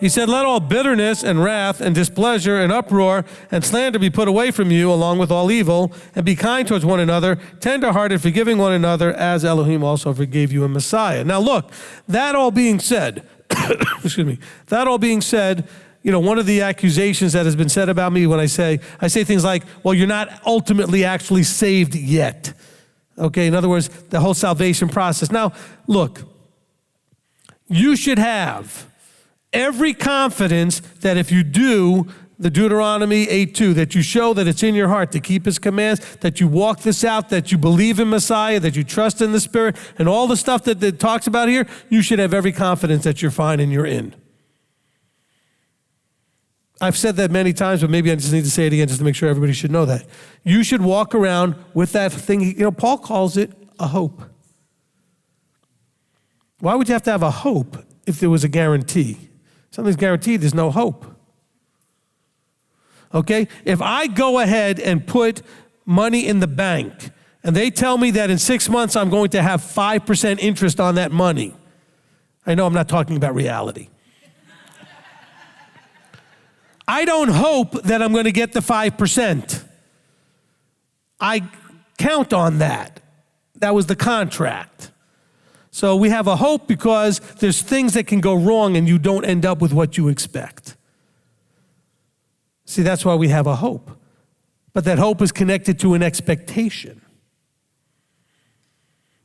He said, let all bitterness and wrath and displeasure and uproar and slander be put away from you along with all evil, and be kind towards one another, tender-hearted, forgiving one another, as Elohim also forgave you in Messiah. Now look, that all being said, excuse me, that all being said, one of the accusations that has been said about me when I say things like, well, you're not ultimately actually saved yet. Okay, in other words, the whole salvation process. Now, look, you should have every confidence that if you do the Deuteronomy 8:2, that you show that it's in your heart to keep his commands, that you walk this out, that you believe in Messiah, that you trust in the Spirit, and all the stuff that it talks about here, you should have every confidence that you're fine and you're in. I've said that many times, but maybe I just need to say it again just to make sure everybody should know that. You should walk around with that thing. Paul calls it a hope. Why would you have to have a hope if there was a guarantee? Something's guaranteed, there's no hope. Okay? If I go ahead and put money in the bank and they tell me that in 6 months I'm going to have 5% interest on that money, I know I'm not talking about reality. I don't hope that I'm going to get the 5%. I count on that. That was the contract. So we have a hope because there's things that can go wrong and you don't end up with what you expect. See, that's why we have a hope. But that hope is connected to an expectation.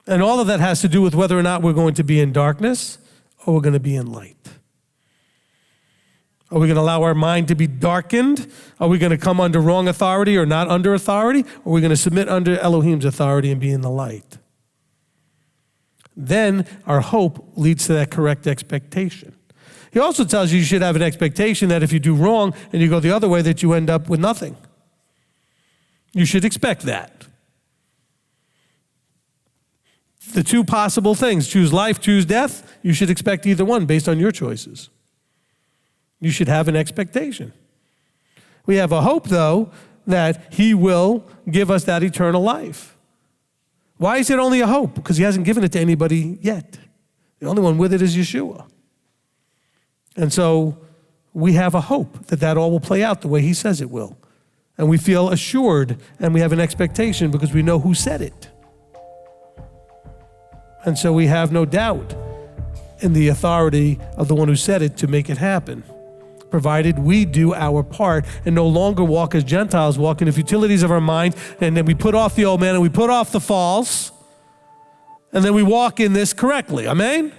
And all of that has to do with whether or not we're going to be in darkness or we're going to be in light. Are we going to allow our mind to be darkened? Are we going to come under wrong authority or not under authority? Or are we going to submit under Elohim's authority and be in the light? Then our hope leads to that correct expectation. He also tells you should have an expectation that if you do wrong and you go the other way, that you end up with nothing. You should expect that. The two possible things, choose life, choose death, you should expect either one based on your choices. You should have an expectation. We have a hope, though, that he will give us that eternal life. Why is it only a hope? Because he hasn't given it to anybody yet. The only one with it is Yeshua. And so we have a hope that all will play out the way he says it will. And we feel assured and we have an expectation because we know who said it. And so we have no doubt in the authority of the one who said it to make it happen, provided we do our part and no longer walk as Gentiles walk in the futilities of our mind, and then we put off the old man and we put off the false, and then we walk in this correctly. Amen?